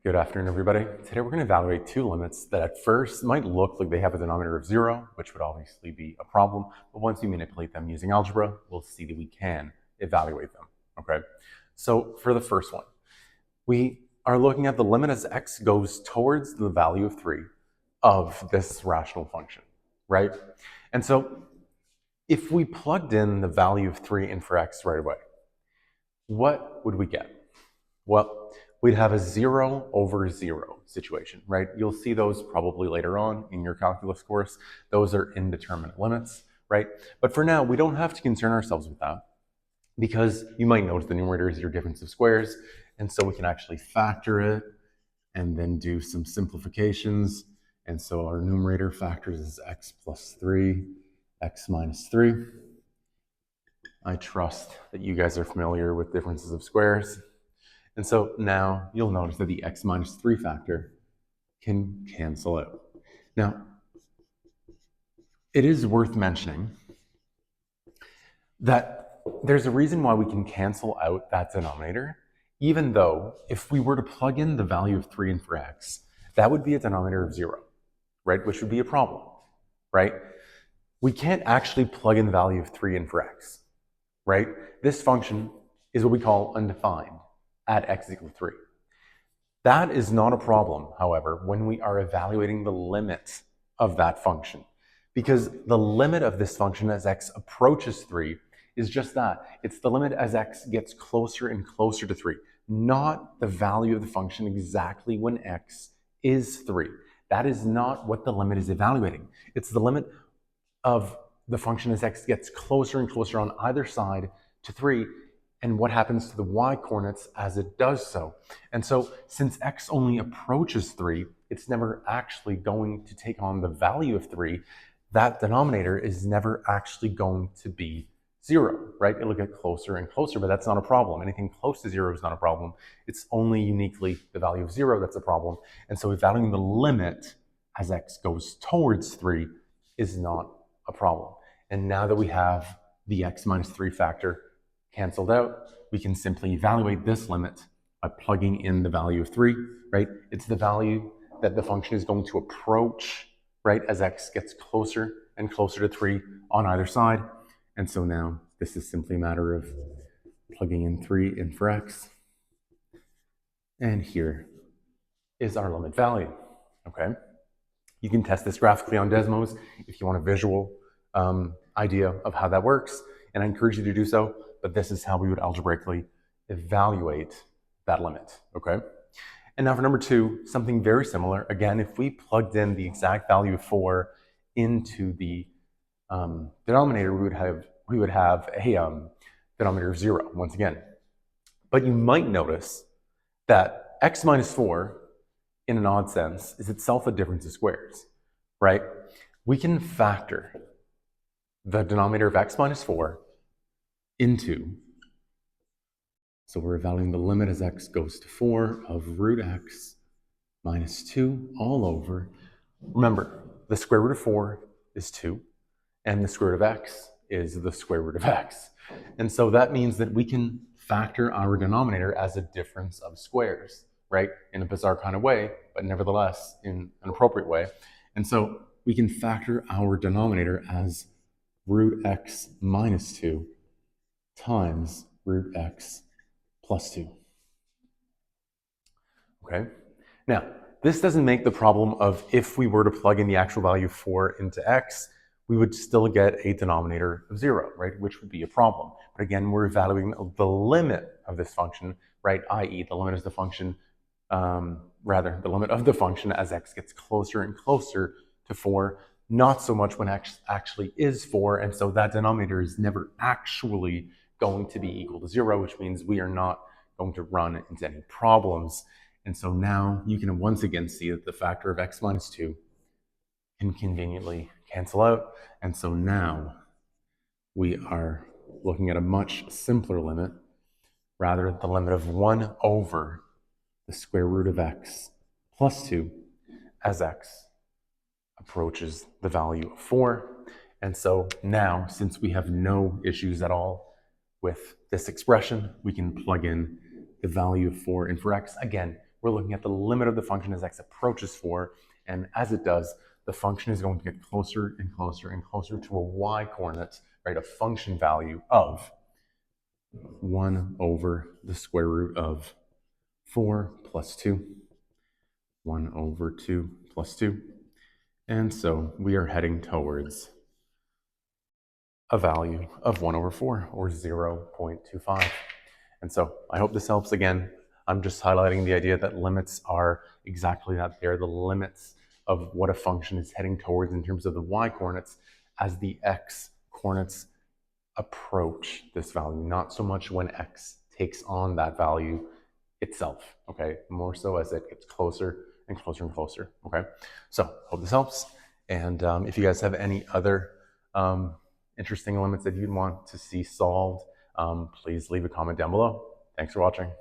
Good afternoon, everybody. Today we're going to evaluate two limits that at first might look like they have a denominator of 0, which would obviously be a problem, but once we manipulate them using algebra, we'll see that we can evaluate them, okay? So for the first one, we are looking at the limit as x goes towards the value of 3 of this rational function, right? And so if we plugged in the value of 3 in for x right away, what would we get? Well, we'd have a 0 over 0 situation, right? You'll see those probably later on in your calculus course. Those are indeterminate limits, right? But for now, we don't have to concern ourselves with that because you might notice the numerator is your difference of squares, and so we can actually factor it and then do some simplifications. And so our numerator factors is x plus 3, x minus 3. I trust that you guys are familiar with differences of squares. And so now you'll notice that the x minus 3 factor can cancel out. Now, it is worth mentioning that there's a reason why we can cancel out that denominator, even though if we were to plug in the value of 3 in for x, that would be a denominator of 0, right? Which would be a problem, right? We can't actually plug in the value of 3 in for x, right? This function is what we call undefined at x equals 3. That is not a problem, however, when we are evaluating the limit of that function, because the limit of this function as x approaches 3 is just that. It's the limit as x gets closer and closer to 3, not the value of the function exactly when x is 3. That is not what the limit is evaluating. It's the limit of the function as x gets closer and closer on either side to 3, and what happens to the y-coordinates as it does so. And so since x only approaches 3, it's never actually going to take on the value of 3. That denominator is never actually going to be 0, right? It'll get closer and closer, but that's not a problem. Anything close to 0 is not a problem. It's only uniquely the value of 0 that's a problem. And so evaluating the limit as x goes towards 3 is not a problem. And now that we have the x minus 3 factor canceled out, we can simply evaluate this limit by plugging in the value of 3, right? It's the value that the function is going to approach, right, as x gets closer and closer to 3 on either side. And so now this is simply a matter of plugging in 3 in for x. And here is our limit value, okay? You can test this graphically on Desmos if you want a visual idea of how that works, and I encourage you to do so, but this is how we would algebraically evaluate that limit, okay? And now for number 2, something very similar. Again, if we plugged in the exact value of 4 into the denominator, we would have a denominator of 0 once again. But you might notice that x minus 4, in an odd sense, is itself a difference of squares, right? We can factor the denominator of x minus 4 into, so we're evaluating the limit as x goes to 4 of root x minus 2 all over. Remember, the square root of 4 is 2, and the square root of x is the square root of x. And so that means that we can factor our denominator as a difference of squares, right? In a bizarre kind of way, but nevertheless in an appropriate way. And so we can factor our denominator as root x minus 2 times root x plus 2. Okay? Now, this doesn't make the problem of if we were to plug in the actual value 4 into x, we would still get a denominator of 0, right? Which would be a problem. But again, we're evaluating the limit of this function, right? i.e. the limit is the function, the limit of the function as x gets closer and closer to 4, not so much when x actually is 4, and so that denominator is never actually going to be equal to 0, which means we are not going to run into any problems. And so now you can once again see that the factor of x minus 2 can conveniently cancel out. And so now we are looking at a much simpler limit, rather the limit of 1 over the square root of x plus 2 as x approaches the value of 4. And so now, since we have no issues at all with this expression, we can plug in the value of 4 in for x. Again, we're looking at the limit of the function as x approaches 4, and as it does, the function is going to get closer and closer and closer to a y coordinate, right? A function value of 1 over the square root of 4 plus 2, 1 over 2 plus 2. And so we are heading towards a value of 1 over 4, or 0.25. And so I hope this helps. Again, I'm just highlighting the idea that limits are exactly that. They're the limits of what a function is heading towards in terms of the y coordinates as the x coordinates approach this value, not so much when x takes on that value itself, okay? More so as it gets closer and closer and closer, okay? So hope this helps. And if you guys have any other interesting limits that you'd want to see solved, please leave a comment down below. Thanks for watching.